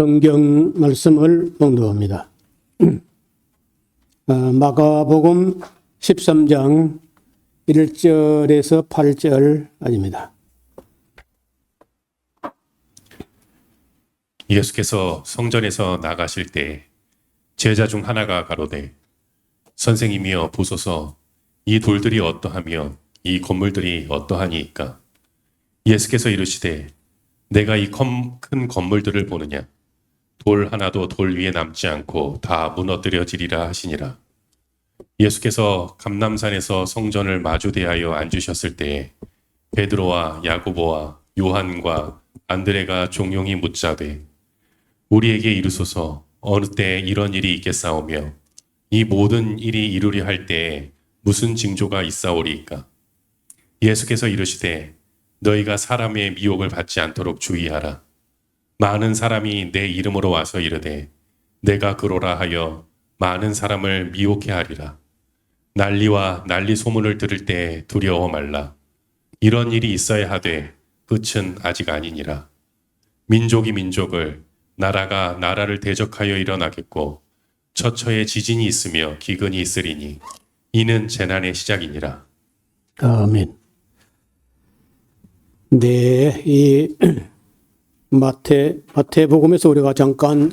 성경 말씀을 봉독합니다. 마가복음 13장 1절에서 8절까지입니다. 예수께서 성전에서 나가실 때 제자 중 하나가 가로되 선생님이여 보소서 이 돌들이 어떠하며 이 건물들이 어떠하니이까. 예수께서 이르시되 내가 이 큰 건물들을 보느냐. 돌 하나도 돌 위에 남지 않고 다 무너뜨려지리라 하시니라. 예수께서 감람산에서 성전을 마주 대하여 앉으셨을 때에 베드로와 야고보와 요한과 안드레가 종용이 묻자되 우리에게 이르소서 어느 때 이런 일이 있겠사오며 이 모든 일이 이루려 할 때에 무슨 징조가 있사오리이까. 예수께서 이르시되 너희가 사람의 미혹을 받지 않도록 주의하라. 많은 사람이 내 이름으로 와서 이르되 내가 그로라 하여 많은 사람을 미혹해 하리라. 난리와 난리 소문을 들을 때 두려워 말라. 이런 일이 있어야 하되 끝은 아직 아니니라. 민족이 민족을 나라가 나라를 대적하여 일어나겠고 처처에 지진이 있으며 기근이 있으리니 이는 재난의 시작이니라. 아멘. 네, 이 마태복음에서 우리가 잠깐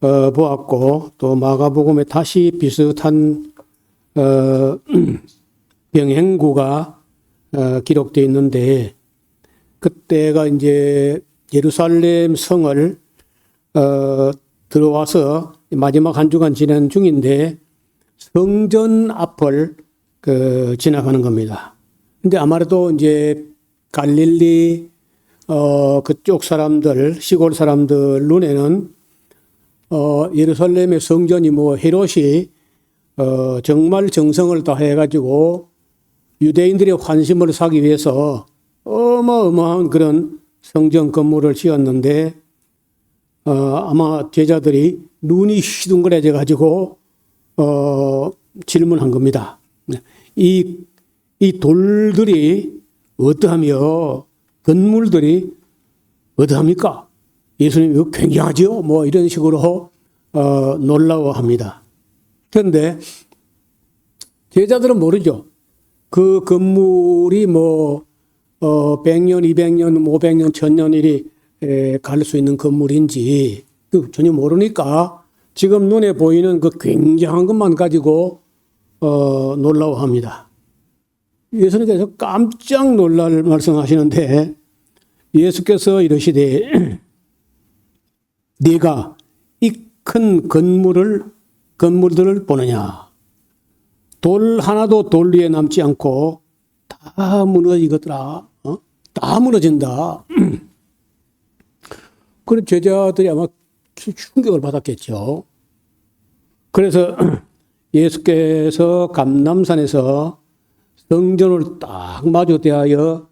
살펴보았고 또 마가복음에 다시 비슷한 병행구가 기록되어 있는데 그때가 이제 예루살렘 성을 들어와서 마지막 한 주간 지난 중인데 성전 앞을 지나가는 겁니다. 근데 아무래도 이제 갈릴리 그쪽 사람들, 시골 사람들 눈에는 예루살렘의 성전이 헤롯이 정말 정성을 다해가지고 유대인들의 환심을 사기 위해서 어마어마한 그런 성전 건물을 지었는데 아마 제자들이 눈이 휘둥그레져 가지고 질문한 겁니다. 이 돌들이 어떠하며 건물들이 어떠합니까? 예수님이 이거 굉장하죠? 이런 식으로 놀라워합니다. 그런데 제자들은 모르죠. 그 건물이 100년, 200년, 500년, 1000년일이 갈 수 있는 건물인지 전혀 모르니까 지금 눈에 보이는 그 굉장한 것만 가지고 놀라워합니다. 예수님께서 깜짝 놀랄 말씀하시는데 예수께서 이러시되 네가 이 큰 건물들을 보느냐. 돌 하나도 돌 위에 남지 않고 다 무너지거더라. 다 무너진다. 그런 제자들이 아마 충격을 받았겠죠. 그래서 예수께서 감람산에서 성전을 딱 마주 대하여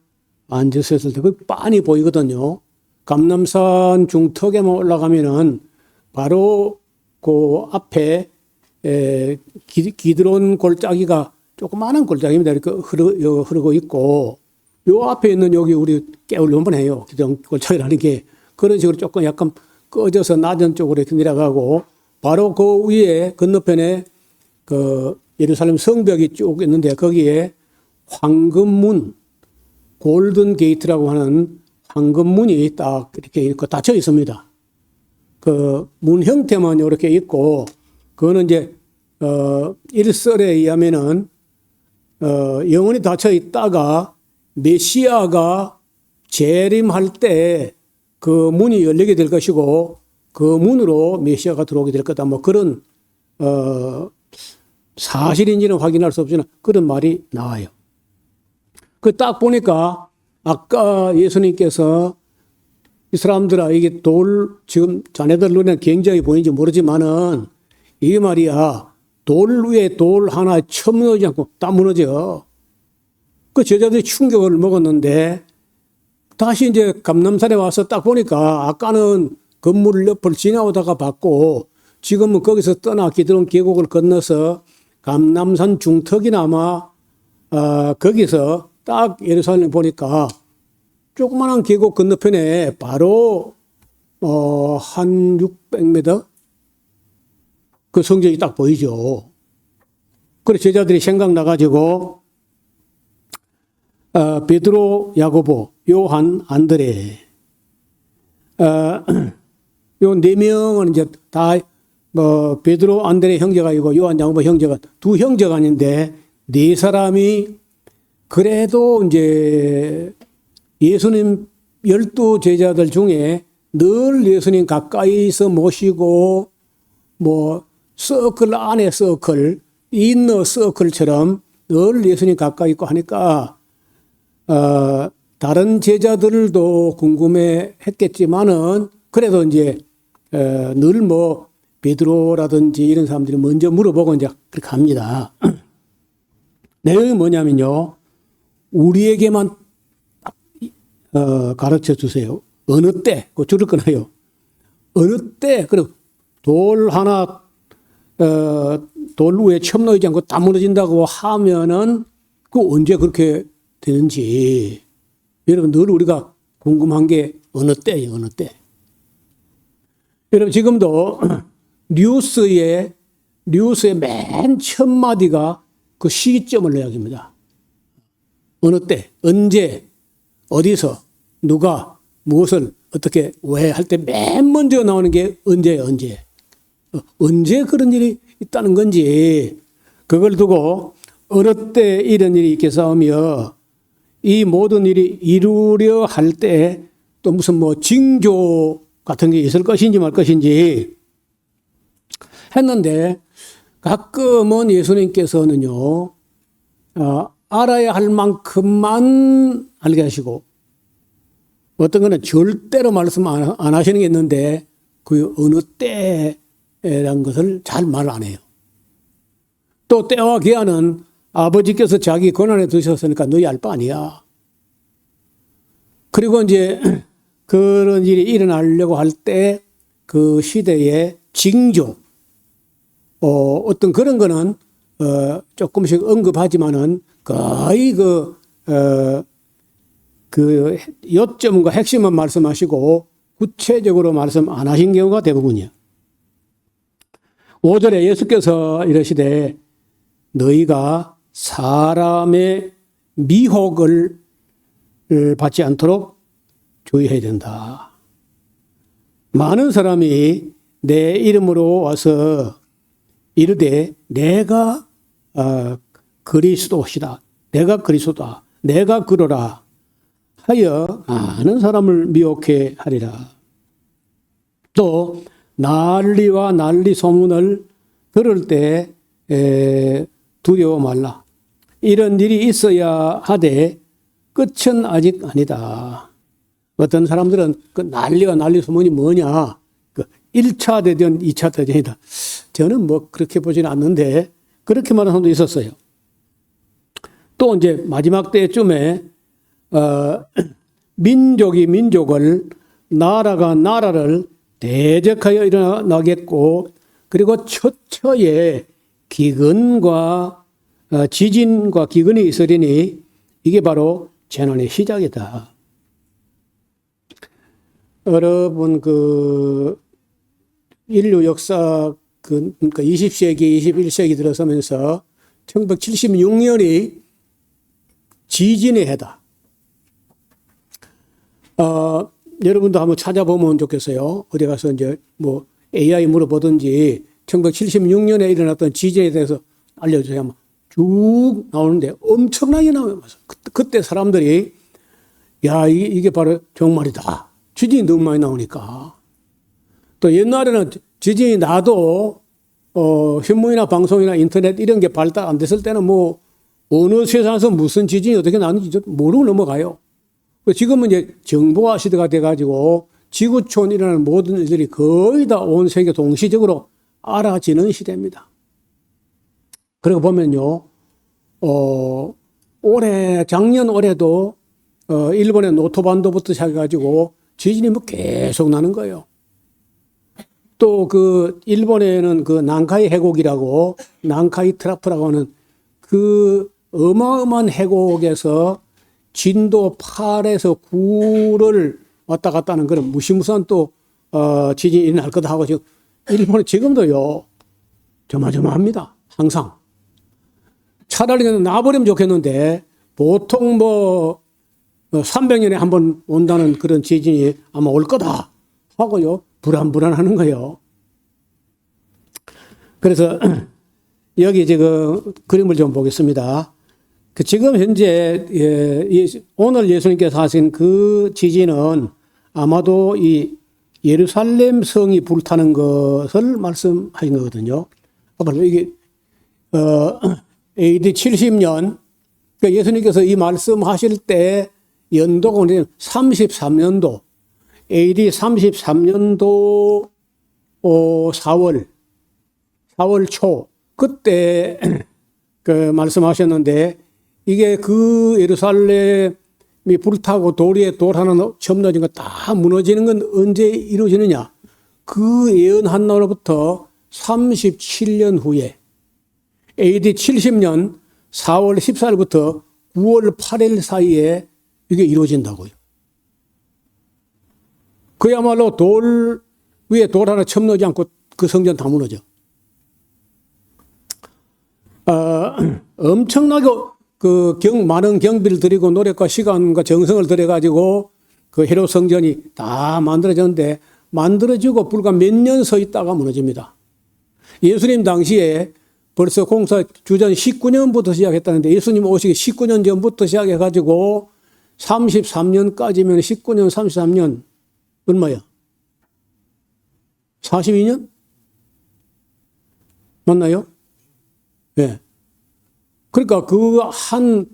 앉으셨을 때 그 빤히 보이거든요. 감람산 중턱에만 올라가면은 바로 그 앞에 기드론 골짜기가 조그마한 골짜기입니다. 이렇게 흐르고 있고 요 앞에 있는 여기 우리 깨울려 한번 해요. 기드론 골짜기라는 게 그런 식으로 조금 약간 꺼져서 낮은 쪽으로 이렇게 내려가고 바로 그 위에 건너편에 그 예루살렘 성벽이 쭉 있는데 거기에 황금문, 골든 게이트라고 하는 황금문이 딱 이렇게 닫혀 있습니다. 그 문 형태만 이렇게 있고, 그거는 이제, 일설에 의하면은, 영원히 닫혀 있다가 메시아가 재림할 때 그 문이 열리게 될 것이고, 그 문으로 메시아가 들어오게 될 거다. 그런, 사실인지는 확인할 수 없지만 그런 말이 나와요. 그 딱 보니까 아까 예수님께서 이 사람들아 이게 지금 자네들 눈에 굉장히 보이는지 모르지만은 이게 말이야 돌 위에 돌 하나 처음 무너지지 않고 다 무너져. 그 제자들이 충격을 먹었는데 다시 이제 감람산에 와서 딱 보니까 아까는 건물 옆을 지나오다가 봤고 지금은 거기서 떠나 기드론 계곡을 건너서 감람산 중턱이나 아마 거기서 딱 예루살렘 보니까 조그마한 계곡 건너편에 바로 한 600m? 그 성적이 딱 보이죠. 그래, 제자들이 생각나가지고, 베드로, 야고보, 요한, 안드레, 요 네 명은 이제 다, 베드로, 안드레 형제가 아니고 요한, 야고보 형제가 두 형제가 아닌데, 네 사람이 그래도 이제 예수님 12 제자들 중에 늘 예수님 가까이서 모시고, 서클 안에 서클, 이너 서클처럼 늘 예수님 가까이 있고 하니까, 다른 제자들도 궁금해 했겠지만은, 그래도 이제, 늘 베드로라든지 이런 사람들이 먼저 물어보고 이제 그렇게 합니다. 내용이 뭐냐면요. 우리에게만 가르쳐 주세요. 어느 때, 그 줄을 끊어요. 어느 때, 그리고 돌 하나, 돌 위에 첨 놓이지 않고 다 무너진다고 하면은 그 언제 그렇게 되는지. 여러분 늘 우리가 궁금한 게 어느 때예요, 어느 때. 여러분 지금도 뉴스의 맨 첫 마디가 그 시점을 이야기합니다. 어느 때, 언제, 어디서, 누가, 무엇을, 어떻게, 왜 할 때 맨 먼저 나오는 게 언제예요, 언제. 언제 그런 일이 있다는 건지, 그걸 두고 어느 때 이런 일이 있겠사오며, 이 모든 일이 이루려 할 때 또 무슨 징조 같은 게 있을 것인지 말 것인지 했는데, 가끔은 예수님께서는요, 알아야 할 만큼만 알게 하시고, 어떤 거는 절대로 말씀 안 하시는 게 있는데, 그 어느 때라는 것을 잘 말 안 해요. 또 때와 기한은 아버지께서 자기 권한에 두셨으니까 너희 알 바 아니야. 그리고 이제 그런 일이 일어나려고 할 때 그 시대의 징조, 어떤 그런 거는 조금씩 언급하지만은 거의 그 요점과 핵심만 말씀하시고 구체적으로 말씀 안 하신 경우가 대부분이야. 5절에 예수께서 이러시되 너희가 사람의 미혹을 받지 않도록 주의해야 된다. 많은 사람이 내 이름으로 와서 이르되 내가 그리스도시다. 내가 그리스도다. 내가 그러라 하여 많은 사람을 미혹해 하리라. 또 난리와 난리 소문을 들을 때 두려워 말라. 이런 일이 있어야 하되 끝은 아직 아니다. 어떤 사람들은 그 난리와 난리 소문이 뭐냐. 그 1차 대전, 2차 대전이다. 저는 그렇게 보지는 않는데 그렇게 말하는 사람도 있었어요. 또 이제 마지막 때쯤에 민족이 민족을, 나라가 나라를 대적하여 일어나겠고, 그리고 처처에 기근과 지진과 기근이 있으리니 이게 바로 재난의 시작이다. 여러분 인류 역사 그러니까 20세기, 21세기 들어서면서 1976년이 지진의 해다. 여러분도 한번 찾아보면 좋겠어요. 어디 가서 이제 AI 물어보든지 1976년에 일어났던 지진에 대해서 알려주세요. 쭉 나오는데 엄청나게 나와요. 그때 사람들이 야, 이게 바로 정말이다. 지진이 너무 많이 나오니까. 또 옛날에는 지진이 나도 신문이나 방송이나 인터넷 이런 게 발달 안 됐을 때는 어느 세상에서 무슨 지진이 어떻게 나는지 모르고 넘어가요. 지금은 이제 정보화 시대가 돼가지고 지구촌 일어나는 모든 일들이 거의 다 온 세계 동시적으로 알아지는 시대입니다. 그리고 보면요, 작년 올해도 일본의 노토반도부터 시작해가지고 지진이 계속 나는 거예요. 또 일본에는 난카이 해곡이라고, 난카이 트라프라고 하는 그 어마어마한 해곡에서 진도 8에서 9를 왔다 갔다 하는 그런 무시무시한 또 지진이 일어날 거다 하고 지금 일본은 지금도요 조마조마합니다. 항상. 차라리 그냥 놔버리면 좋겠는데 보통 뭐 300년에 한 번 온다는 그런 지진이 아마 올 거다 하고요 불안불안하는 거예요. 그래서 여기 지금 그림을 좀 보겠습니다. 지금 현재 오늘 예수님께서 하신 그 지진은 아마도 이 예루살렘 성이 불타는 것을 말씀하신 거거든요. 이게 AD 70년 그러니까 예수님께서 이 말씀하실 때 연도가 33년도 AD 33년도 4월 초 그때 그 말씀하셨는데 이게 그 예루살렘이 불타고 돌 하나 접어진 거 다 무너지는 건 언제 이루어지느냐? 그 예언한 날로부터 37년 후에 AD 70년 4월 14일부터 9월 8일 사이에 이게 이루어진다고요. 그야말로 돌 위에 돌 하나 첨놓지 않고 그 성전 다 무너져. 엄청나게 많은 경비를 들이고 노력과 시간과 정성을 들여가지고 그 헤롯 성전이 다 만들어졌는데 만들어지고 불과 몇 년 서 있다가 무너집니다. 예수님 당시에 벌써 공사 주전 19년부터 시작했다는데 예수님 오시기 19년 전부터 시작해가지고 33년까지면 19년, 33년 얼마야? 42년? 맞나요? 예. 네. 그러니까 한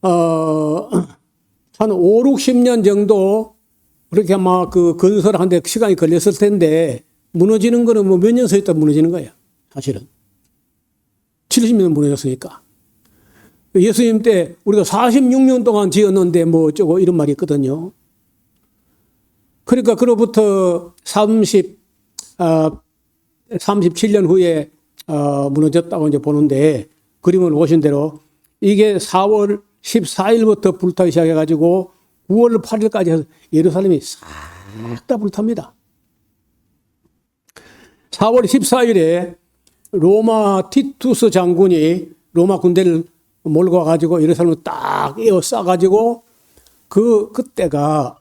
5, 60년 정도 그렇게 아마 그 건설하는데 시간이 걸렸을 텐데 무너지는 거는 뭐 몇 년 서 있다 무너지는 거예요. 사실은. 70년 무너졌으니까. 예수님 때 우리가 46년 동안 지었는데 뭐 어쩌고 이런 말이 있거든요. 그러니까 그로부터 37년 후에 무너졌다고 이제 보는데 그림을 보신 대로 이게 4월 14일부터 불타기 시작해가지고 9월 8일까지 해서 예루살렘이 싹 다 불탑니다. 4월 14일에 로마 티투스 장군이 로마 군대를 몰고 와가지고 예루살렘을 딱 에워싸가지고 그때가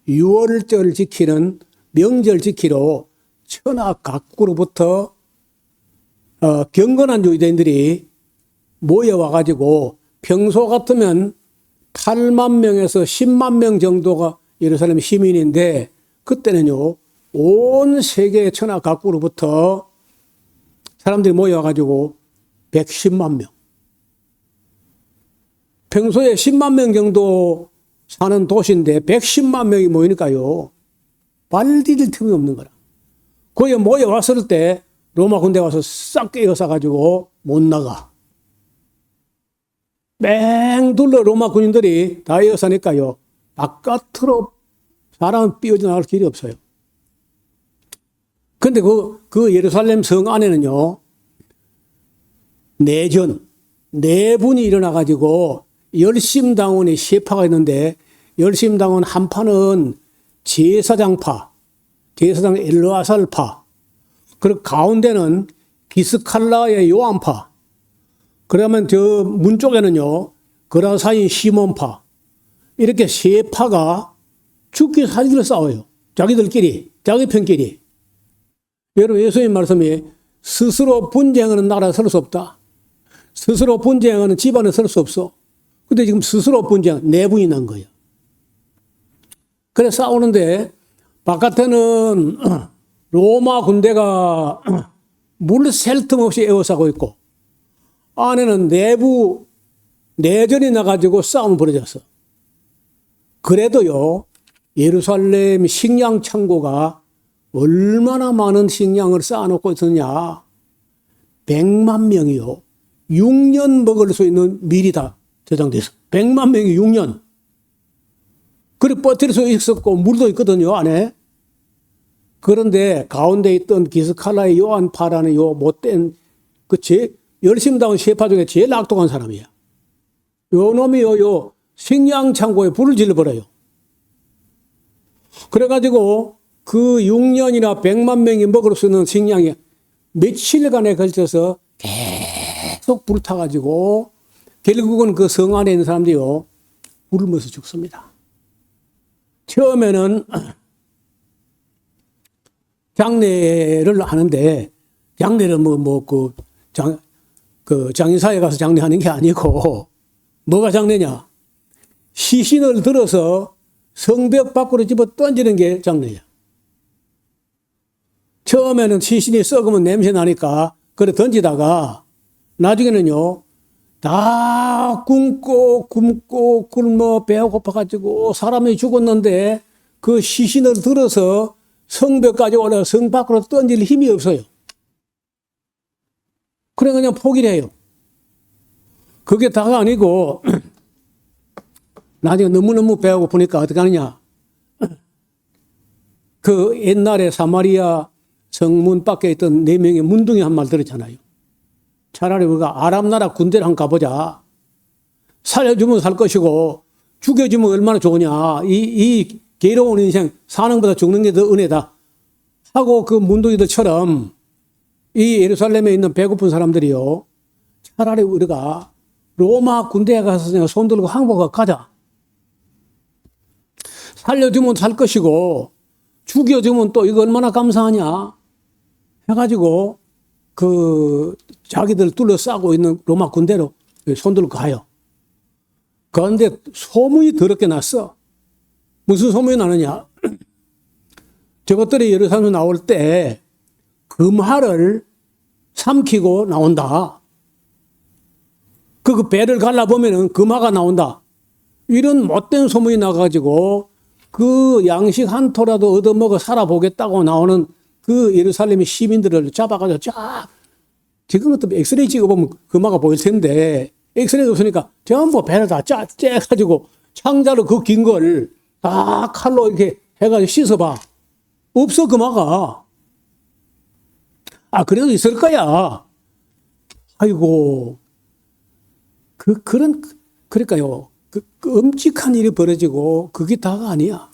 6월절 지키는 명절 지키러 천하 각국으로부터 경건한 유대인들이 모여와가지고 평소 같으면 8만 명에서 10만 명 정도가 예루살렘 시민인데 그때는요 온 세계 천하 각국으로부터 사람들이 모여와가지고 110만 명. 평소에 10만 명 정도 사는 도시인데 110만 명이 모이니까요. 발 디딜 틈이 없는 거라. 거기에 모여왔을 때 로마 군대 와서 싹 깨어싸가지고 못 나가. 뺑 둘러 로마 군인들이 다 에어싸니까요. 바깥으로 사람은 삐어져 나갈 길이 없어요. 근데 그 예루살렘 성 안에는요, 내분이 일어나가지고 열심당원이 세 파가 있는데 열심당원 한 파는 제사장 엘르아살파, 그리고 가운데는 기스칼라의 요한파, 그러면 저 문 쪽에는요 거라사인 시몬파, 이렇게 세 파가 죽기 살기를 싸워요. 자기 편끼리. 여러분 예수님 말씀이 스스로 분쟁하는 나라에 설 수 없다. 스스로 분쟁하는 집안에 설 수 없어. 근데 지금 스스로 내분이 난 거예요. 그래 싸우는데 바깥에는 로마 군대가 물 셀 틈 없이 에워싸고 있고 안에는 내전이 나가지고 싸움이 벌어졌어. 그래도요 예루살렘 식량 창고가 얼마나 많은 식량을 쌓아놓고 있었냐. 100만 명이요. 6년 먹을 수 있는 밀이 다 저장돼서 100만 명이 6년. 그리고 버틸 수 있었고 물도 있거든요 안에. 그런데 가운데 있던 기스칼라의 요한파라는 요 못된 열심당원 셰파 중에 제일 악독한 사람이야. 요 놈이요 식량 창고에 불을 질러버려요. 그래가지고 그 6년이나 100만 명이 먹을 수 있는 식량이 며칠간에 걸쳐서 계속 불타가지고 결국은 그 성 안에 있는 사람들이요 굶어서 죽습니다. 처음에는 장례를 하는데 장례는 장인사에 가서 장례하는 게 아니고 뭐가 장례냐? 시신을 들어서 성벽 밖으로 집어 던지는 게 장례야. 처음에는 시신이 썩으면 냄새 나니까 그래 던지다가 나중에는요 다 굶고 굶어 배가 고파가지고 사람이 죽었는데 그 시신을 들어서 성벽까지 올라가 성 밖으로 던질 힘이 없어요. 그래 그냥 포기를 해요. 그게 다가 아니고 나중에 너무너무 배가 고프니까 어떻게 하느냐. 그 옛날에 사마리아 성문 밖에 있던 4명의 문둥이 한 말 들었잖아요. 차라리 우리가 아랍 나라 군대를 한번 가보자. 살려주면 살 것이고 죽여주면 얼마나 좋으냐. 이 괴로운 인생 사는 것보다 죽는 게 더 은혜다. 하고 그 문둥이들처럼 이 예루살렘에 있는 배고픈 사람들이요. 차라리 우리가 로마 군대에 가서 그냥 손 들고 항복하고 가자. 살려주면 살 것이고 죽여주면 또 이거 얼마나 감사하냐 해가지고 그 자기들 둘러싸고 있는 로마 군대로 손 들고 가요. 그런데 소문이 더럽게 났어. 무슨 소문이 나느냐. 저것들이 예루살렘에 나올 때 금화를 삼키고 나온다. 그 배를 갈라보면은 금화가 나온다. 이런 못된 소문이 나가지고 그 양식 한 토라도 얻어먹어 살아보겠다고 나오는 그 예루살렘의 시민들을 잡아가지고 쫙 지금은 또 엑스레이 찍어보면 금화가 보일 텐데 엑스레이 없으니까 전부 배를 다 째가지고 창자로 그 긴 걸 다 칼로 이렇게 해가지고 씻어봐. 없어 금화가. 아 그래도 있을 거야. 아이고 그러니까요. 그 엄직한 일이 벌어지고 그게 다가 아니야.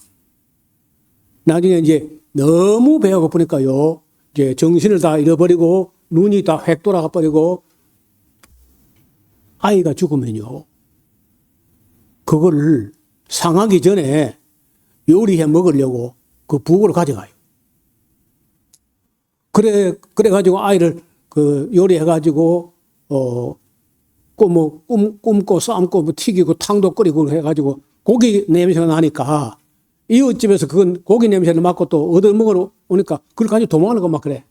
나중에 이제 너무 배가 고프니까요. 이제 정신을 다 잃어버리고 눈이 다 획 돌아가 버리고 아이가 죽으면요. 그거를 상하기 전에 요리해 먹으려고 그 부엌으로 가져가요. 그래가지고 아이를 그 요리해가지고 굽고 삶고 뭐 튀기고 탕도 끓이고 해가지고 고기 냄새가 나니까 이웃집에서 그건 고기 냄새를 맡고 또 얻어먹으러 오니까 그걸 가지고 도망가는 거 막 그래.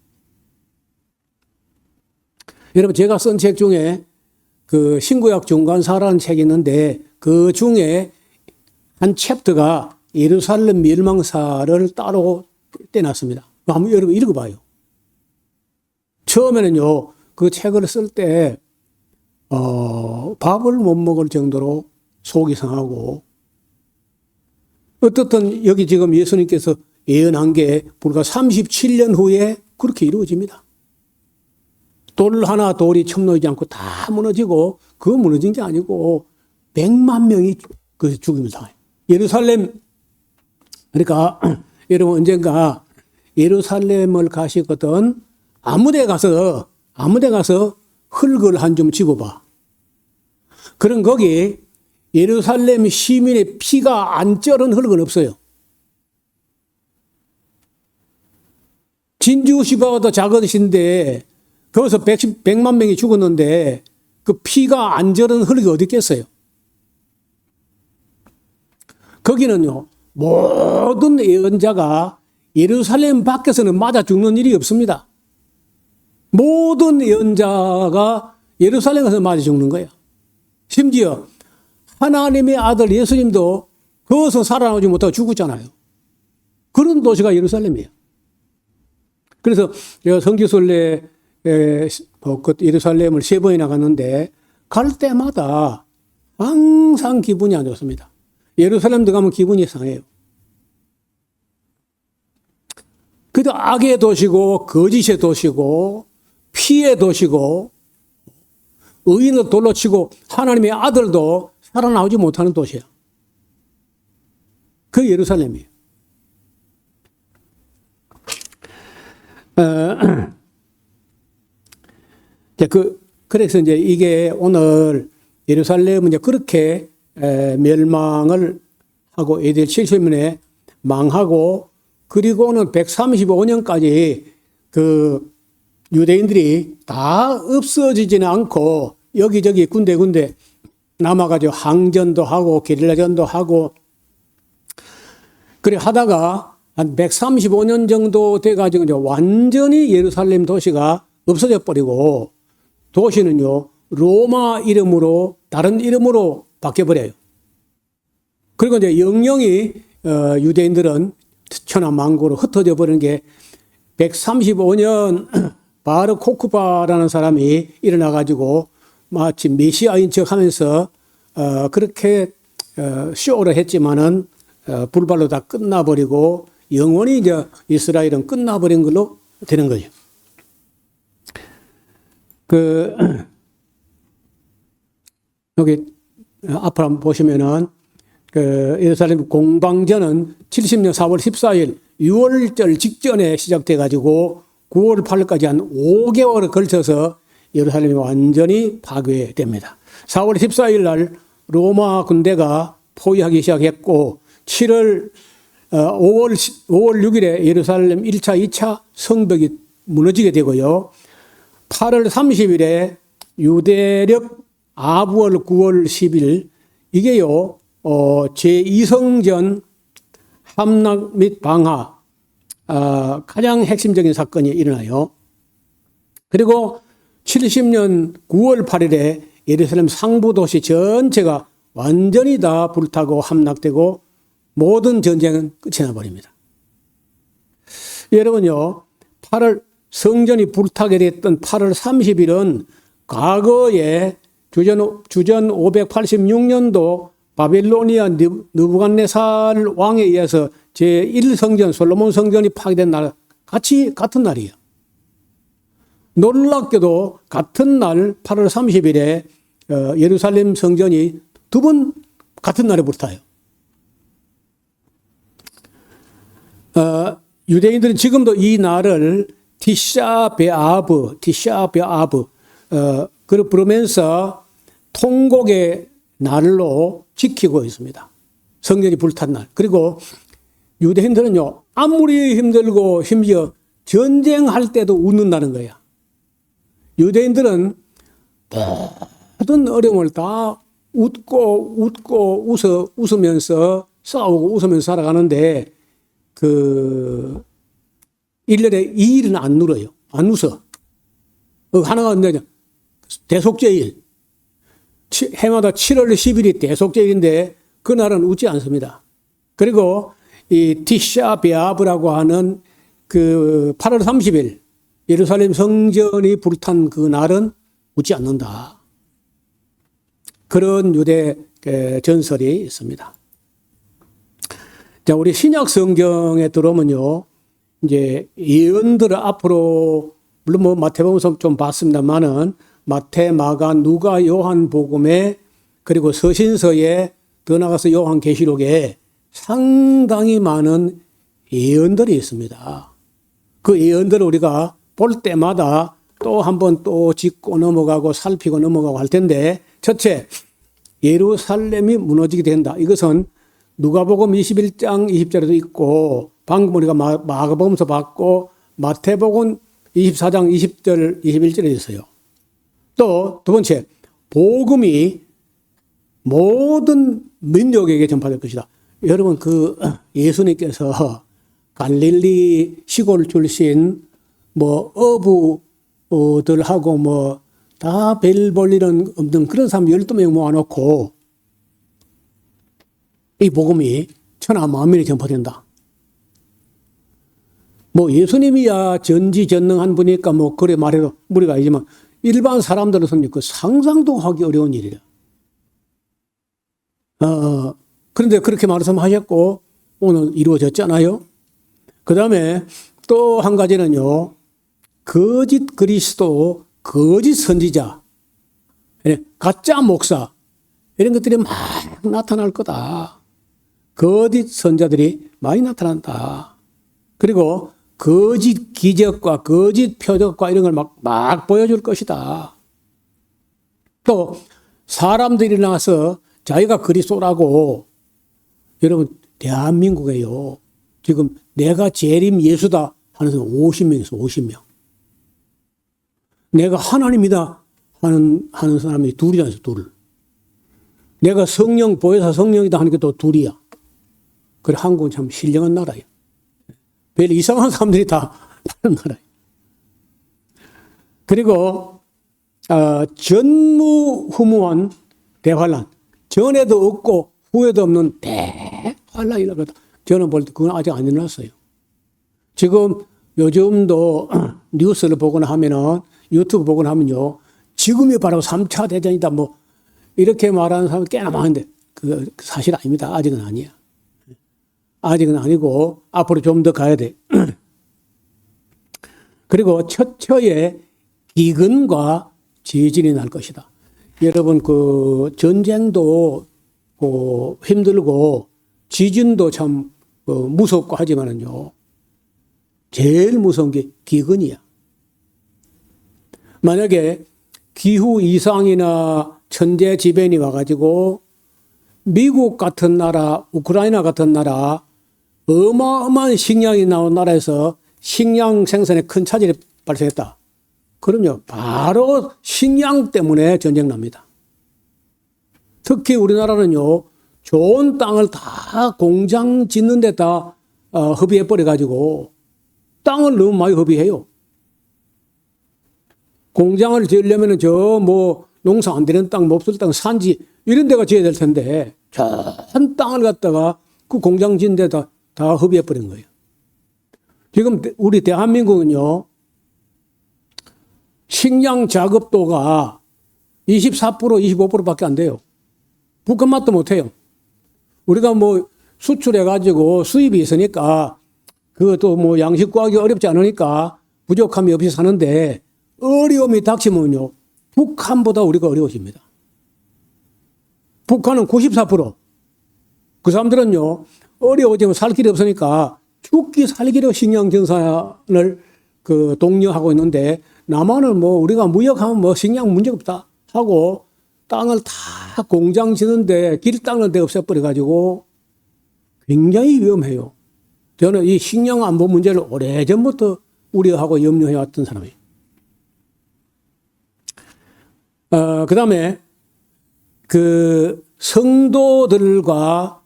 여러분 제가 쓴 책 중에 그 신구약 중간사라는 책이 있는데 그 중에 한 챕터가 예루살렘 멸망사를 따로 떼놨습니다. 한번 여러분 읽어봐요. 처음에는요 그 책을 쓸 때 밥을 못 먹을 정도로 속이 상하고 어떻든 여기 지금 예수님께서 예언한 게 불과 37년 후에 그렇게 이루어집니다. 돌 하나 돌이 첨놓이지 않고 다 무너지고 그거 무너진 게 아니고 100만 명이 그 죽임을 당해요. 예루살렘 그러니까 여러분 언젠가 예루살렘을 가시거든 아무데 가서 흙을 한 좀 집어봐. 그럼 거기 예루살렘 시민의 피가 안 쩔은 흙은 없어요. 진주시바보다 작은 시인데 거기서 100만 명이 죽었는데 그 피가 안 쩔은 흙이 어디 있겠어요. 거기는요 모든 예언자가 예루살렘 밖에서는 맞아 죽는 일이 없습니다. 모든 예언자가 예루살렘에서 맞아 죽는 거예요. 심지어 하나님의 아들 예수님도 거기서 살아나오지 못하고 죽었잖아요. 그런 도시가 예루살렘이에요. 그래서 제가 성지순례 예루살렘을 3번이나 갔는데 갈 때마다 항상 기분이 안 좋습니다. 예루살렘도 가면 기분이 상해요. 그래도 악의 도시고 거짓의 도시고 피의 도시고 의인을 돌로 치고 하나님의 아들도 살아나오지 못하는 도시야. 그 예루살렘이에요. 그래서 이제 이게 오늘 예루살렘은 이제 그렇게 멸망을 하고 AD 70년에 망하고 그리고는 135년까지 그 유대인들이 다 없어지지는 않고 여기저기 군데군데 남아가지고 항전도 하고 게릴라전도 하고 그래 하다가 한 135년 정도 돼가지고 이제 완전히 예루살렘 도시가 없어져 버리고 도시는요 로마 이름으로 다른 이름으로 바뀌어버려요. 그리고 이제 영영이 유대인들은 천하만고로 흩어져 버리는 게 135년 바르 코크바라는 사람이 일어나가지고 마치 메시아인 척하면서 그렇게 쇼를 했지만은 불발로 다 끝나버리고 영원히 이제 이스라엘은 끝나버린 걸로 되는 거죠. 여기 앞으로 한번 보시면은 예루살렘 공방전은 70년 4월 14일 6월절 직전에 시작돼 가지고 9월 8일까지 한 5개월에 걸쳐서 예루살렘이 완전히 파괴됩니다. 4월 14일 날 로마 군대가 포위하기 시작했고 5월 6일에 예루살렘 1차, 2차 성벽이 무너지게 되고요. 8월 30일에 유대력 아부월 9월 10일 이게요. 제2성전 함락 및 방화 가장 핵심적인 사건이 일어나요. 그리고 70년 9월 8일에 예루살렘 상부 도시 전체가 완전히 다 불타고 함락되고 모든 전쟁은 끝이 나버립니다. 여러분요, 성전이 불타게 됐던 8월 30일은 과거에 주전 586년도 바빌로니아 느부갓네살 왕에 의해서 제1성전 솔로몬 성전이 파괴된 날 같은 날이에요. 놀랍게도 같은 날 8월 30일에 예루살렘 성전이 두 번 같은 날에 불타요. 유대인들은 지금도 이 날을 티샤 베아브 그를 부르면서 통곡의 날로 지키고 있습니다. 성전이 불탄 날. 그리고 유대인들은요, 아무리 힘들고 심지어 전쟁할 때도 웃는다는 거야. 유대인들은 모든 어려움을 다 웃으면서 싸우고 웃으면서 살아가는데 1년에 2일은 안 울어요. 안 웃어. 하나가 뭐냐? 대속제일. 해마다 7월 10일이 대속제일인데 그날은 웃지 않습니다. 그리고 이 티샤 베아브라고 하는 8월 30일 예루살렘 성전이 불탄 그 날은 웃지 않는다. 그런 유대 전설이 있습니다. 자, 우리 신약 성경에 들어오면요, 이제 예언들을 앞으로 물론 뭐 마태복음서 좀 봤습니다만은 마태, 마가, 누가, 요한 복음에 그리고 서신서에 더 나가서 요한 계시록에 상당히 많은 예언들이 있습니다. 그 예언들을 우리가 볼 때마다 또 한 번 또 짚고 넘어가고 살피고 넘어가고 할 텐데, 첫째, 예루살렘이 무너지게 된다. 이것은 누가복음 21장 20절에도 있고, 방금 우리가 마가복음서 봤고 마태복음 24장 20절 21절에 있어요. 또 두 번째, 복음이 모든 민족에게 전파될 것이다. 여러분, 예수님께서 갈릴리 시골 출신 어부들하고 다 별 볼 일은 없는 그런 사람 12명 모아놓고 이 복음이 천하 만민에 전파된다. 예수님이야 전지전능한 분이니까 그래 말해도 무리가 아니지만 일반 사람들로서는 상상도 하기 어려운 일이라. 그런데 그렇게 말씀하셨고 오늘 이루어졌잖아요. 그 다음에 또 한 가지는요, 거짓 그리스도, 거짓 선지자, 가짜 목사 이런 것들이 막 나타날 거다. 거짓 선자들이 많이 나타난다. 그리고 거짓 기적과 거짓 표적과 이런 걸 막 보여줄 것이다. 또 사람들이 나와서 자기가 그리스도라고 여러분 대한민국에요. 지금 내가 재림 예수다 하는 사람 50명 있어. 50명. 내가 하나님이다 하는 사람이 둘이나 있어. 둘. 내가 성령 보혜사 성령이다 하는 게 또 둘이야. 그래 한국은 참 신령한 나라예요. 별 이상한 사람들이 다 사는 나라예요. 그리고 전무후무한 대환란. 전에도 없고 후에도 없는 대환란이 일어났다. 저는 볼 때 그건 아직 안 일어났어요. 지금 요즘도 뉴스를 보거나 하면은 유튜브 보거나 하면요. 지금이 바로 3차 대전이다 뭐 이렇게 말하는 사람이 꽤나 많은데 그 사실 아닙니다. 아직은 아니야. 아직은 아니고 앞으로 좀 더 가야 돼. 그리고 처처에 기근과 지진이 날 것이다. 여러분 그 전쟁도 힘들고 지진도 참 무섭고 하지만은요. 제일 무서운 게 기근이야. 만약에 기후 이상이나 천재지변이 와가지고 미국 같은 나라, 우크라이나 같은 나라, 어마어마한 식량이 나온 나라에서 식량 생산에 큰 차질이 발생했다. 그럼요, 바로 식량 때문에 전쟁 납니다. 특히 우리나라는요, 좋은 땅을 다 공장 짓는 데다 허비해버려가지고 땅을 너무 많이 허비해요. 공장을 지으려면 농사 안 되는 땅, 몹쓸 땅, 산지 이런 데가 지어야 될 텐데 전 땅을 갖다가 그 공장 짓는 데다 다 허비해버린 거예요. 지금 우리 대한민국은요. 식량 자급도가 24%, 25%밖에 안 돼요. 북한 맛도 못해요. 우리가 뭐 수출해가지고 수입이 있으니까 그것도 뭐 양식 구하기 어렵지 않으니까 부족함이 없이 사는데 어려움이 닥치면요. 북한보다 우리가 어려워집니다. 북한은 94%. 그 사람들은요. 어려워지면 살 길이 없으니까 죽기 살기로 식량 생산을 독려하고 있는데 남한은 뭐 우리가 무역하면 뭐 식량 문제가 없다 하고 땅을 다 공장 짓는데 길 닦는 데 없애버려가지고 굉장히 위험해요. 저는 이 식량 안보 문제를 오래전부터 우려하고 염려해왔던 사람이에요. 그 다음에 그 성도들과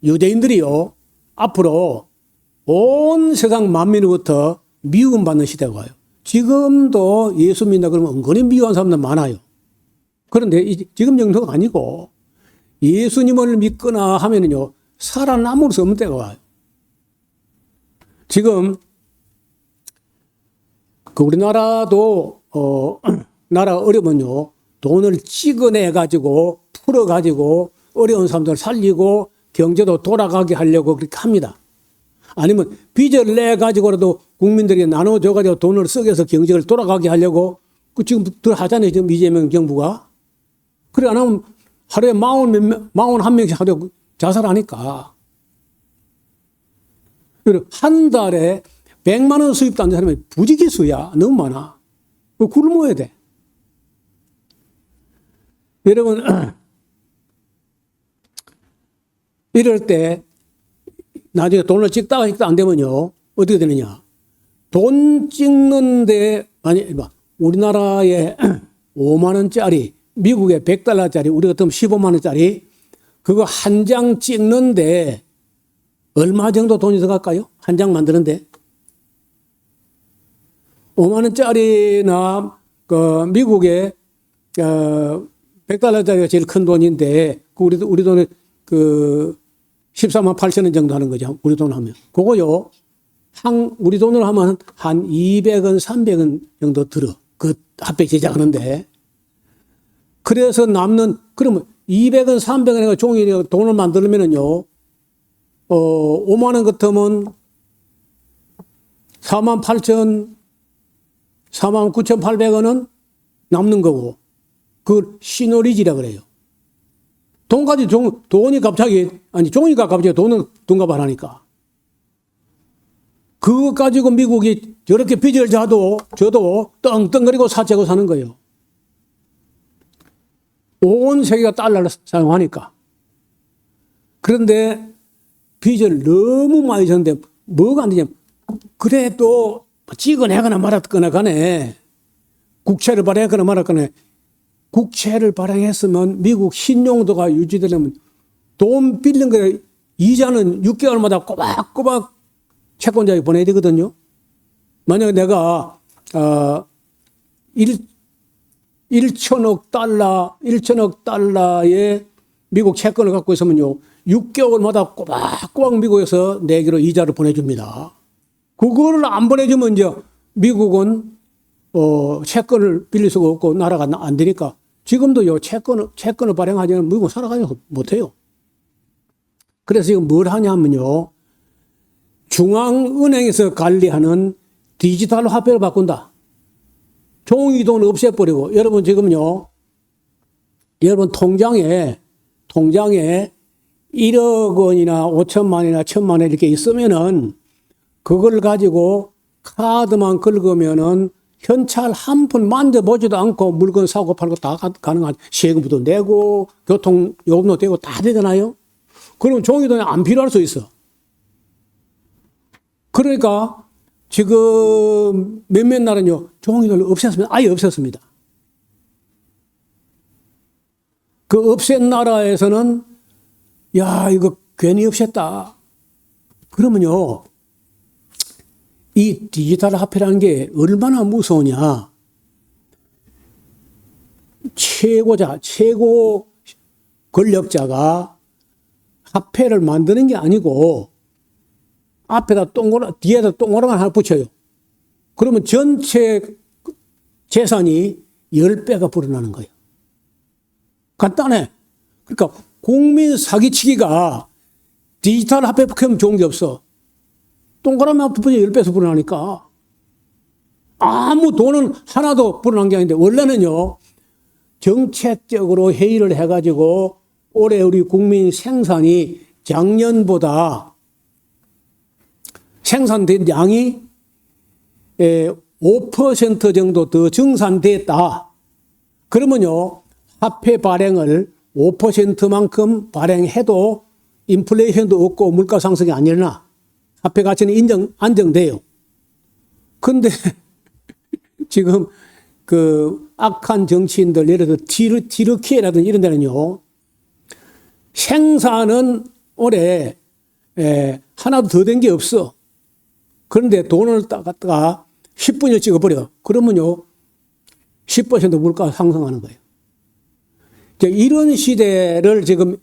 유대인들이요, 앞으로 온 세상 만민으로부터 미움받는 시대가 와요. 지금도 예수 믿는다 그러면 은근히 미워하는 사람들 많아요. 그런데 지금 정도가 아니고 예수님을 믿거나 하면은요, 살아남을 수 없는 때가 와요. 지금 그 우리나라도 나라가 어려우면요, 돈을 찍어내가지고 풀어가지고 어려운 사람들 살리고 경제도 돌아가게 하려고 그렇게 합니다. 아니면 빚을 내가지고라도 국민들에게 나눠줘가지고 돈을 쓰게 해서 경제를 돌아가게 하려고 지금 들 하잖아요. 지금 이재명 정부가. 그래 안 하면 하루에 41명씩 하루에 자살하니까. 그리고 한 달에 100만 원 수입도 안 되는 사람이 부지기수야. 너무 많아. 굶어야 돼. 여러분 이럴 때 나중에 돈을 찍다가 안 되면요. 어떻게 되느냐. 돈 찍는데, 우리나라에 5만 원짜리, 미국에 $100짜리, 우리 같으면 15만 원짜리, 그거 한 장 찍는데 얼마 정도 돈이 들어갈까요? 한 장 만드는데. 5만 원짜리나 미국에 $100짜리가 제일 큰 돈인데, 우리 돈에 14만 8천 원 정도 하는 거죠. 우리 돈 하면. 그거요. 우리 돈으로 하면 한 200원, 300원 정도 들어. 그 핫팩 제작하는데. 그래서 그러면 200원, 300원에 종이 돈을 만들면은요, 5만 원 같으면 4만 9,800원은 남는 거고. 그걸 시너리지라 그래요. 종이가 갑자기 돈을 둔갑을 하니까. 그거 가지고 미국이 저렇게 빚을 저도 떵떵거리고 사채고 사는 거예요. 온 세계가 달러를 사용하니까. 그런데 빚을 너무 많이 졌는데 뭐가 안 되냐면 그래도 찍어내거나 말았거나 간에 국채를 발행하거나 말았거나 국채를 발행했으면 미국 신용도가 유지되려면 돈 빌린 거에 이자는 6개월마다 꼬박꼬박 채권자에게 보내야 되거든요. 만약에 내가 1천억 달러의 미국 채권을 갖고 있으면요. 6개월마다 꼬박꼬박 미국에서 내기로 이자를 보내줍니다. 그거를 안 보내주면 이제 미국은 채권을 빌릴 수가 없고 나라가 안 되니까 지금도요 채권을 발행하지 않으면 미국은 살아가지 못해요. 그래서 지금 뭘 하냐면요. 중앙은행에서 관리하는 디지털 화폐를 바꾼다. 종이돈 없애버리고 여러분 지금요. 여러분 통장에 1억 원이나 5천만 원이나 1천만 원 이렇게 있으면은 그걸 가지고 카드만 긁으면은 현찰 한 푼 만져보지도 않고 물건 사고 팔고 다 가능한 세금도 내고 교통요금도 되고 다 되잖아요. 그러면 종이돈이 안 필요할 수 있어. 그러니까 지금 몇몇 나라는요. 종이돈을 없앴습니다. 아예 없앴습니다. 그 없앤 나라에서는 야 이거 괜히 없앴다. 그러면요. 이 디지털 화폐라는 게 얼마나 무서우냐. 최고 권력자가 화폐를 만드는 게 아니고 뒤에다 동그라미 하나 붙여요. 그러면 전체 재산이 10배가 불어나는 거예요. 간단해. 그러니까 국민 사기치기가 디지털 화폐 포켓몬 좋은 게 없어. 동그라미 앞에 10배에서 불어나니까. 아무 돈은 하나도 불어난 게 아닌데, 원래는요, 정책적으로 회의를 해가지고, 올해 우리 국민 생산이 작년보다 생산된 양이 5% 정도 더 증산됐다. 그러면요, 화폐 발행을 5%만큼 발행해도 인플레이션도 없고 물가 상승이 안 일어나. 화폐 가치는 안정돼요. 근데 지금 그 악한 정치인들, 예를 들어 티르키예라든지 이런 데는요, 생산은 올해 하나도 더 된 게 없어. 그런데 돈을 갖다가 10분을 찍어버려. 그러면요, 10% 물가 상승하는 거예요. 이런 시대를 지금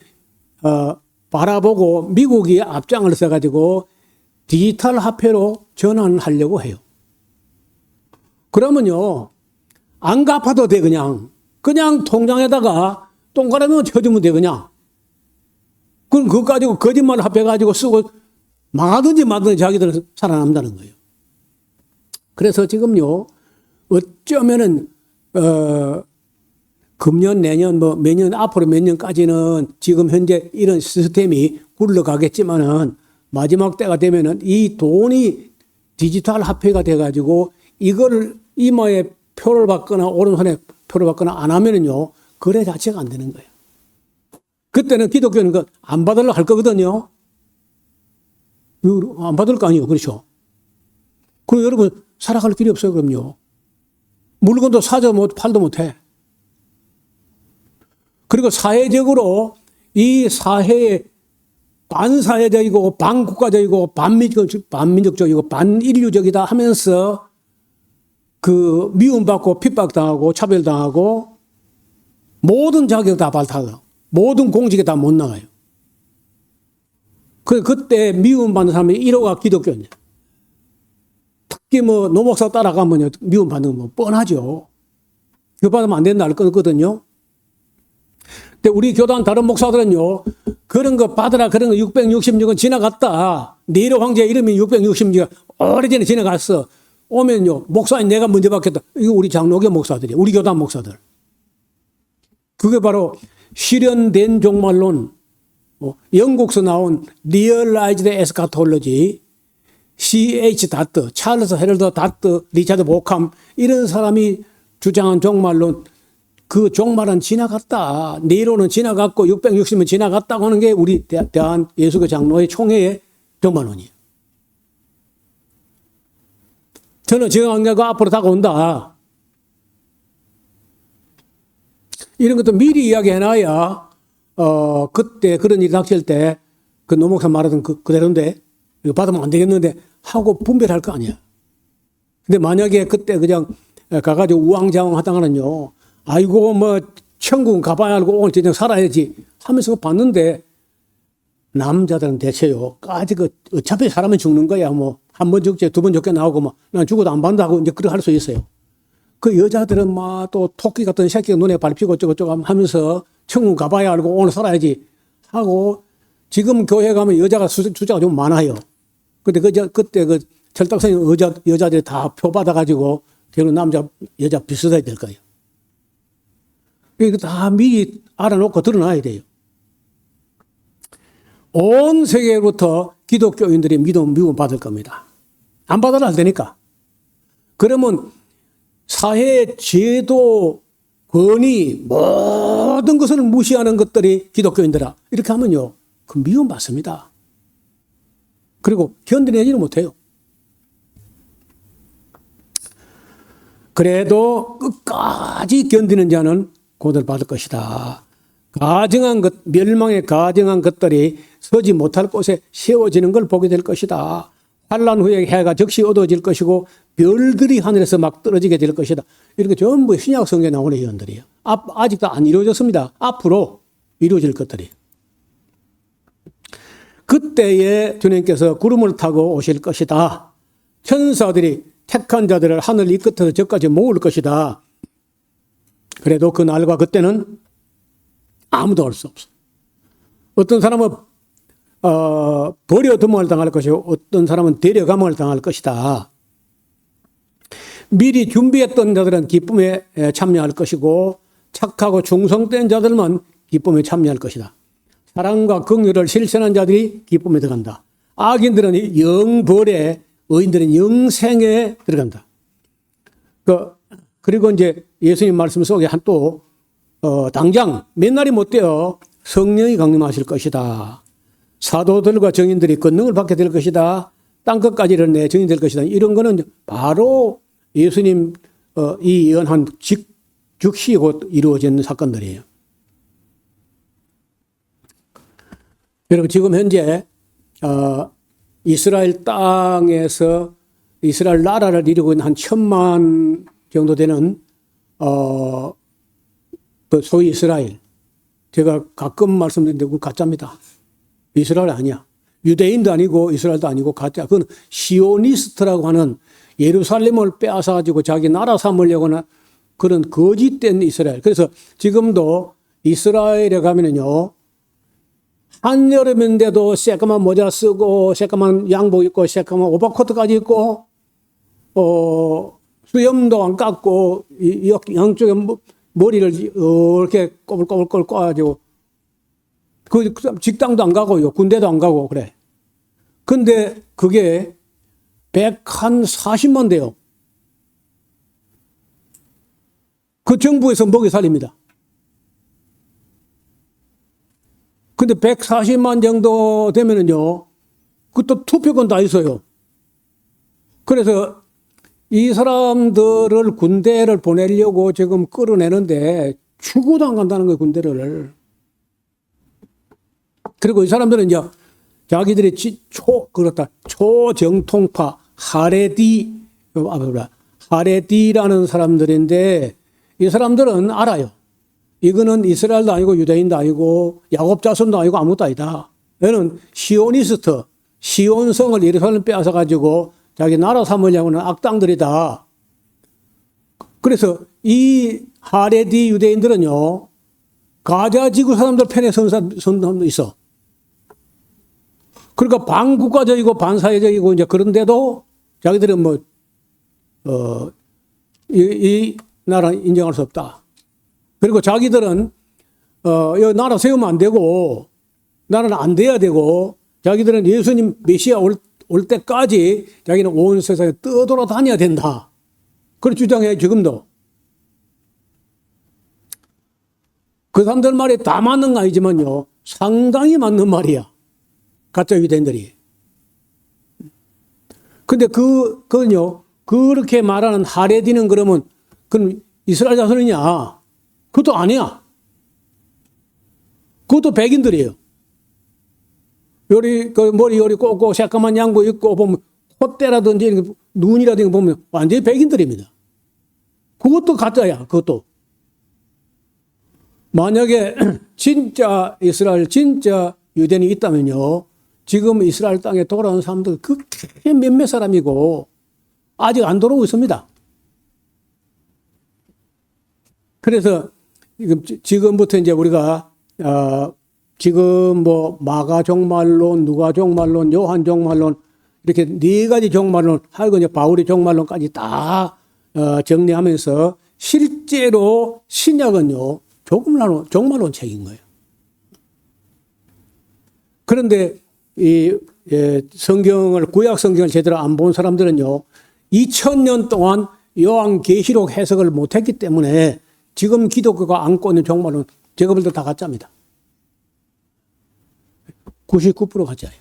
바라보고 미국이 앞장을 써가지고 디지털 화폐로 전환하려고 해요. 그러면요, 안 갚아도 돼, 그냥 통장에다가 동그라미만 쳐주면 돼, 그냥. 그럼 그거 가지고 거짓말 화폐 가지고 쓰고 망하든지 말든지 자기들은 살아남는다는 거예요. 그래서 지금요, 어쩌면은, 금년, 내년, 매년, 앞으로 몇 년까지는 지금 현재 이런 시스템이 굴러가겠지만은 마지막 때가 되면은 이 돈이 디지털 화폐가 돼가지고 이거를 이마에 표를 받거나 오른손에 표를 받거나 안 하면은요, 거래 자체가 안 되는 거예요. 그때는 기독교는 그 안 받으려고 할 거거든요. 안 받을 거 아니에요. 그렇죠? 그럼 여러분 살아갈 길이 없어요. 그럼요. 물건도 사도 못 팔도 못해. 그리고 사회적으로 이 사회에 반사회적이고 반국가적이고 반민족적이고 반인류적이다 하면서 그 미움받고 핍박당하고 차별당하고 모든 자격 다 발탁하고 모든 공직에 다 못 나가요. 그때 미움받는 사람이 1호가 기독교냐. 특히 노목사 따라가면 미움받는 거 뻔하죠. 그 받으면 안 된다 할 거거든요. 근데 우리 교단 다른 목사들은요, 그런 거 받으라, 그런 거 666은 지나갔다. 네로 황제 이름이 666이 오래전에 지나갔어. 오면요, 목사님 내가 먼저 받겠다. 이거 우리 장로교 목사들이에요. 우리 교단 목사들. 그게 바로 실현된 종말론, 영국에서 나온 리얼라이즈드 에스카톨로지, C.H. 다트, 찰스 헤럴드 다트, 리차드 보캄 이런 사람이 주장한 종말론 그 종말은 지나갔다. 네로는 지나갔고 660은 지나갔다고 하는 게 우리 대한 예수교 장로의 총회의 종말론이에요. 저는 지금 안 가고 앞으로 다가온다. 이런 것도 미리 이야기해놔야 그때 그런 일이 닥칠 때 그 노목사 말하던 그대로인데 이거 받으면 안 되겠는데 하고 분별할 거 아니야. 근데 만약에 그때 그냥 가가지고 우왕좌왕 하다가는요. 아이고 뭐 천국 가봐야 알고 오늘 저녁 살아야지 하면서 봤는데 남자들은 대체요. 아직 어차피 사람은 죽는 거야. 뭐 한 번 죽지 두 번 죽게 나오고 뭐 난 죽어도 안 반다고 이제 그렇게 할 수 있어요. 그 여자들은 막 또 토끼 같은 새끼가 눈에 밟히고 어쩌고저쩌고 하면서 천국 가봐야 알고 오늘 살아야지 하고 지금 교회 가면 여자가 숫자가 좀 많아요. 근데 그때 그 철딱선이 여자들이 다 표받아가지고 결국 남자, 여자 비슷하게 될 거예요. 이거 다 미리 알아놓고 드러나야 돼요. 온 세계로부터 기독교인들이 미움 받을 겁니다. 안 받아도 안 되니까. 그러면 사회의 제도, 권위, 모든 것을 무시하는 것들이 기독교인들아. 이렇게 하면요. 그 미움 받습니다. 그리고 견뎌내지는 못해요. 그래도 끝까지 견디는 자는 곧을 받을 것이다. 가증한 것, 멸망에 가증한 것들이 서지 못할 곳에 세워지는 걸 보게 될 것이다. 환란 후에 해가 적시 어두워질 것이고 별들이 하늘에서 막 떨어지게 될 것이다. 이렇게 전부 신약 성경에 나오는 예언들이에요. 아직도 안 이루어졌습니다. 앞으로 이루어질 것들이. 그때에 주님께서 구름을 타고 오실 것이다. 천사들이 택한 자들을 하늘 이 끝에서 저까지 모을 것이다. 그래도 그 날과 그때는 아무도 알 수 없어. 어떤 사람은 버려둠을 당할 것이고 어떤 사람은 데려감을 당할 것이다. 미리 준비했던 자들은 기쁨에 참여할 것이고 착하고 충성된 자들만 기쁨에 참여할 것이다. 사랑과 긍휼을 실천한 자들이 기쁨에 들어간다. 악인들은 영벌에, 의인들은 영생에 들어간다. 그리고 이제 예수님 말씀 속에 또 당장 몇 날이 못 되어 성령이 강림하실 것이다. 사도들과 정인들이 권능을 받게 될 것이다. 땅끝까지 이르내 정이 될 것이다. 이런 거는 바로 예수님 이 예언한 즉시 곧 이루어지는 사건들이에요. 여러분 지금 현재 이스라엘 땅에서 이스라엘 나라를 이루고 있는 한 1,000만 정도 되는 그 소위 이스라엘. 제가 가끔 말씀드리는데 그건 가짜입니다. 이스라엘 아니야. 유대인도 아니고 이스라엘도 아니고 가짜. 그건 시오니스트라고 하는 예루살렘을 빼앗아가지고 자기 나라 삼으려고 하는 그런 거짓된 이스라엘. 그래서 지금도 이스라엘에 가면은요. 한여름인데도 새까만 모자 쓰고 새까만 양복 입고 새까만 오버코트까지 입고 수염도 안 깎고 양쪽에 머리를 이렇게 꼬불꼬불 꼬아가지고 그 직장도 안 가고요. 군대도 안 가고 그래. 근데 그게 140만 돼요. 그 정부에서 먹여 살립니다. 근데 140만 정도 되면은요, 그것도 투표권 다 있어요. 그래서 이 사람들을 군대를 보내려고 지금 끌어내는데 죽어도 안 간다는 거예요, 군대를. 그리고 이 사람들은 이제 자기들이 초정통파, 하레디라는 사람들인데 이 사람들은 알아요. 이거는 이스라엘도 아니고 유대인도 아니고 야곱 자손도 아니고 아무것도 아니다. 얘는 시오니스트, 시온성을 예루살렘 빼앗아 가지고 자기 나라 삼으려고 하는 악당들이다. 그래서 이 하레디 유대인들은요, 가자 지구 사람들 편에 선 사람도 있어. 그러니까 반국가적이고 반사회적이고 이제 그런데도 자기들은 이 나라 인정할 수 없다. 그리고 자기들은 이 나라 세우면 안 되고 나라는 안 돼야 되고 자기들은 예수님 메시아 올 때까지 자기는 온 세상에 떠돌아다녀야 된다. 그렇게 주장해요, 지금도. 그 사람들 말이 다 맞는 거 아니지만요, 상당히 맞는 말이야. 가짜 유대인들이. 근데 그건요, 그렇게 말하는 하레디는 그러면, 그건 이스라엘 자손이냐? 그것도 아니야. 그것도 백인들이에요. 머리 요리 꼬고, 새까만 양복 입고 보면, 콧대라든지, 눈이라든지 보면, 완전히 백인들입니다. 그것도 가짜야, 그것도. 만약에 진짜 이스라엘, 진짜 유대인이 있다면요, 지금 이스라엘 땅에 돌아온 사람들 그렇게 몇몇 사람이고, 아직 안 돌아오고 있습니다. 그래서 지금부터 이제 우리가, 지금 뭐 마가 종말론, 누가 종말론, 요한 종말론, 이렇게 네 가지 종말론, 하고 이제 바울의 종말론까지 다 정리하면서 실제로 신약은요, 종말론 책인 거예요. 그런데 성경을, 구약 성경을 제대로 안 본 사람들은요, 2000년 동안 요한계시록 해석을 못했기 때문에 지금 기독교가 안고 있는 종말론 저거들도 다 가짜입니다. 99% 가짜예요.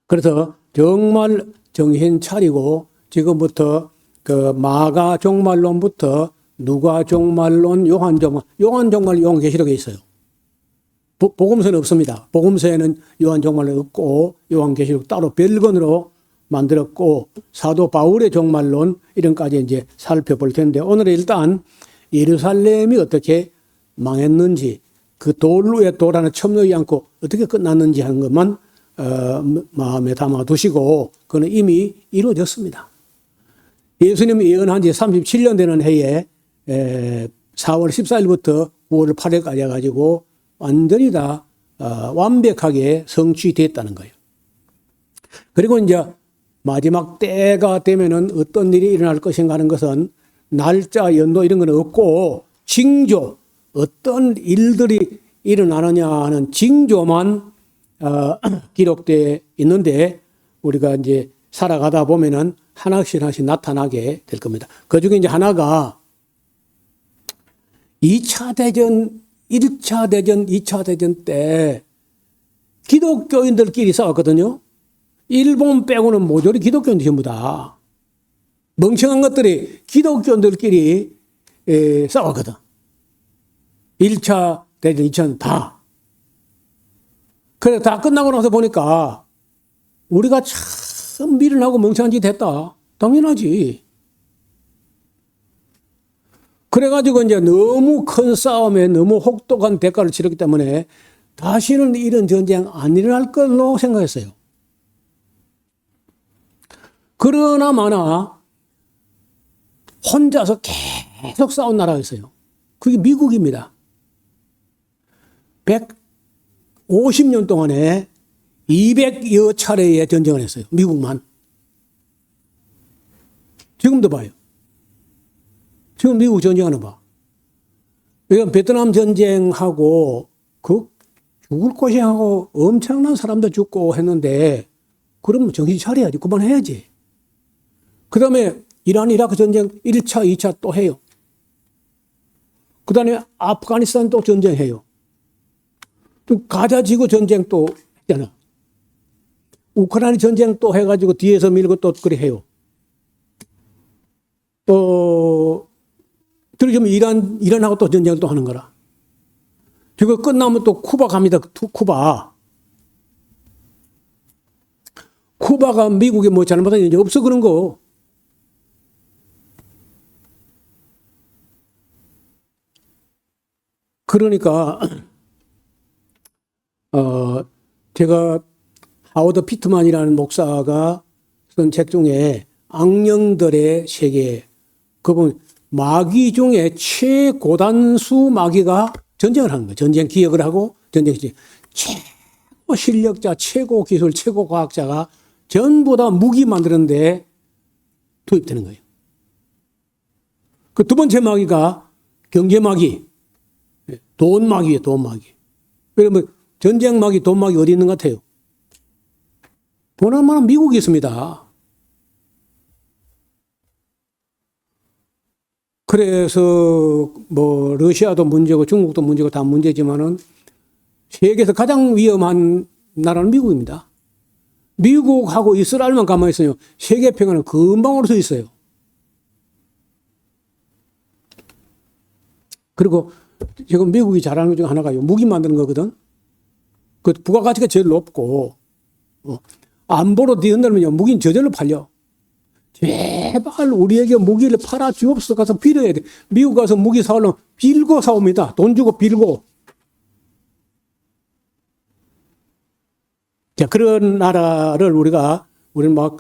그래서 정말 정신 차리고 지금부터 그 마가 종말론부터 누가 종말론, 요한 종말, 요한계시록에 있어요. 복음서는 없습니다. 복음서에는 요한 종말론 없고 요한계시록 따로 별건으로 만들었고 사도 바울의 종말론 이런까지 이제 살펴볼 텐데 오늘은 일단 예루살렘이 어떻게 망했는지 그 돌 위에 돌 하나 첨놓지 않고 어떻게 끝났는지 하는 것만 마음에 담아 두시고 그는 이미 이루어졌습니다. 예수님이 예언한 지 37년 되는 해에 4월 14일부터 5월 8일까지 해가지고 완전히 다 완벽하게 성취됐다는 거예요. 그리고 이제 마지막 때가 되면은 어떤 일이 일어날 것인가 하는 것은 날짜, 연도 이런 건 없고 징조, 어떤 일들이 일어나느냐 하는 징조만 기록되어 있는데 우리가 이제 살아가다 보면은 하나씩 나타나게 될 겁니다. 그 중에 이제 하나가 2차 대전, 1차 대전, 2차 대전 때 기독교인들끼리 싸웠거든요. 일본 빼고는 모조리 기독교인들 전부 다. 멍청한 것들이 기독교인들끼리 싸웠거든. 1차 대전, 2차는 다. 그래, 다 끝나고 나서 보니까 우리가 참 미련하고 멍청한 짓 했다. 당연하지. 그래가지고 이제 너무 큰 싸움에 너무 혹독한 대가를 치렀기 때문에 다시는 이런 전쟁 안 일어날 걸로 생각했어요. 그러나 마나 혼자서 계속 싸운 나라가 있어요. 그게 미국입니다. 150년 동안에 200여 차례의 전쟁을 했어요. 미국만. 지금도 봐요. 지금 미국 전쟁하는 봐. 이건 베트남 전쟁하고 죽을 고생하고 엄청난 사람도 죽고 했는데 그러면 정신 차려야지. 그만해야지. 그 다음에 이란, 이라크 전쟁 1차, 2차 또 해요. 그 다음에 아프가니스탄 또 전쟁해요. 또 가자 지구 전쟁 또 했잖아. 우크라이나 전쟁 또 해가지고 뒤에서 밀고 또 그래 해요. 들으시면 이란하고 또 전쟁을 또 하는 거라. 지금 끝나면 또 쿠바 갑니다. 쿠바. 쿠바가 미국에 뭐 잘못한 일이 없어 그런 거. 그러니까 제가 하워드 피트만이라는 목사가 쓴 책 중에 악령들의 세계, 그분 마귀 중에 최고단수 마귀가 전쟁을 하는 거예요. 전쟁 기획을 하고 전쟁 최고 실력자, 최고 기술, 최고 과학자가 전부 다 무기 만드는데 투입되는 거예요. 그 두 번째 마귀가 경제 마귀, 돈 마귀예요. 돈 마귀. 그러면 전쟁 마귀, 돈 마귀 어디 있는 것 같아요? 보나마나 미국이 있습니다. 그래서 뭐 러시아도 문제고 중국도 문제고 다 문제지만은 세계에서 가장 위험한 나라는 미국입니다. 미국하고 이스라엘만 가만히 있어요. 세계 평화는 금방 올 수 있어요. 그리고 지금 미국이 잘하는 것 중에 하나가 무기 만드는 거거든. 그 부가가치가 제일 높고, 안보로 뒤흔들면요, 무기는 저절로 팔려. 제발 우리에게 무기를 팔아 주옵소서 가서 빌어야 돼. 미국 가서 무기 사오려면 빌고 사옵니다. 돈 주고 빌고. 자, 그런 나라를 우리는 막,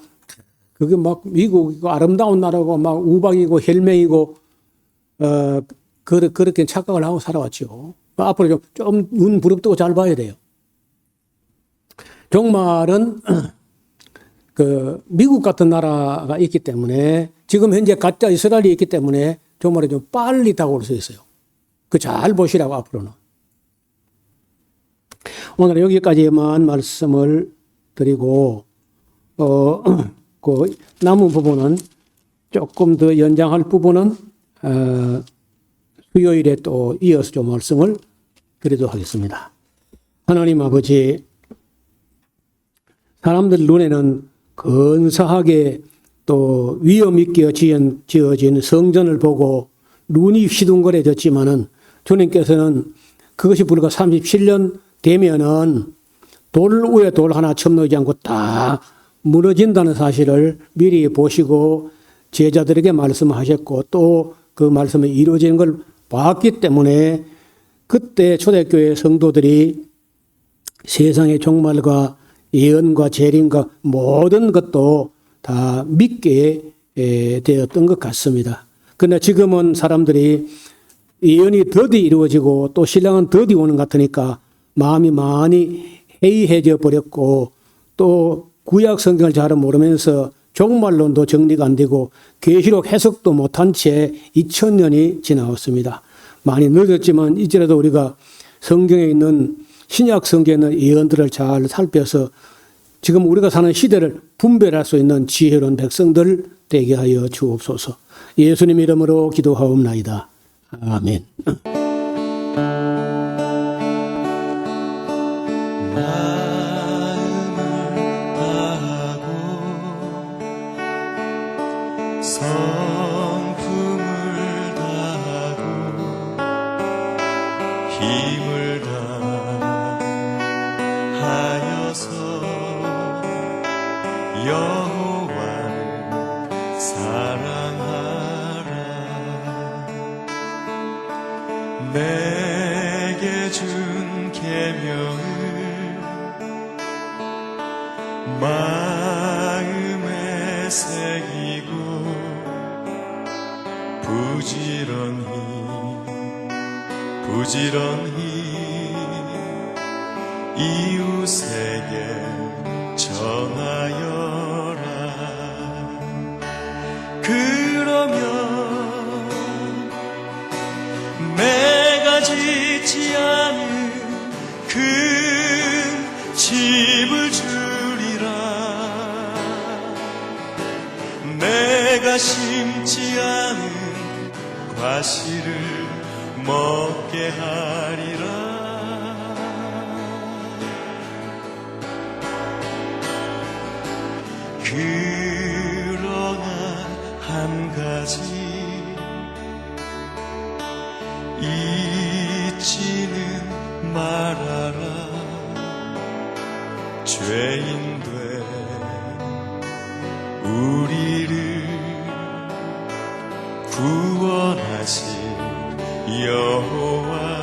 그게 막 미국이고 아름다운 나라고 막 우방이고 혈맹이고, 그렇게 착각을 하고 살아왔죠. 앞으로 좀 눈 부릅뜨고 잘 봐야 돼요. 종말은 그 미국 같은 나라가 있기 때문에 지금 현재 가짜 이스라엘이 있기 때문에 종말이 좀 빨리 다가올 수 있어요. 그 잘 보시라고 앞으로는. 오늘 여기까지만 말씀을 드리고 그 남은 부분은 조금 더 연장할 부분은 수요일에 또 이어서 좀 말씀을 드리도록 하겠습니다. 하나님 아버지, 사람들 눈에는 근사하게 또 위험 있게 지어진 성전을 보고 눈이 휘둥그레졌지만은 주님께서는 그것이 불과 37년 되면은 돌 위에 돌 하나 첨놓지 않고 다 무너진다는 사실을 미리 보시고 제자들에게 말씀하셨고 또 그 말씀이 이루어지는 걸 봤기 때문에 그때 초대교회 성도들이 세상의 종말과 예언과 재림과 모든 것도 다 믿게 되었던 것 같습니다. 그러나 지금은 사람들이 예언이 더디 이루어지고 또 신랑은 더디 오는 것 같으니까 마음이 많이 해이해져 버렸고 또 구약 성경을 잘 모르면서 종말론도 정리가 안 되고 계시록 해석도 못한 채 2000년이 지나왔습니다. 많이 늦었지만 이제라도 우리가 성경에 있는 신약 성경에 있는 예언들을 잘 살펴서 지금 우리가 사는 시대를 분별할 수 있는 지혜로운 백성들 되게 하여 주옵소서. 예수님 이름으로 기도하옵나이다. 아멘. 성품을 다하고 힘을 다하여서 여호와를 사랑하라. 내게 준 계명을 마음에 새기고 부지런히 이웃에게 전하여라. 그러면 내가 짓지 않은 큰 집을 주리라. 내가 심지 않은 과실을 먹게 하리라. 그러나 한 가지 잊지는 말아라. 죄인된 우리를 구원하신 여호와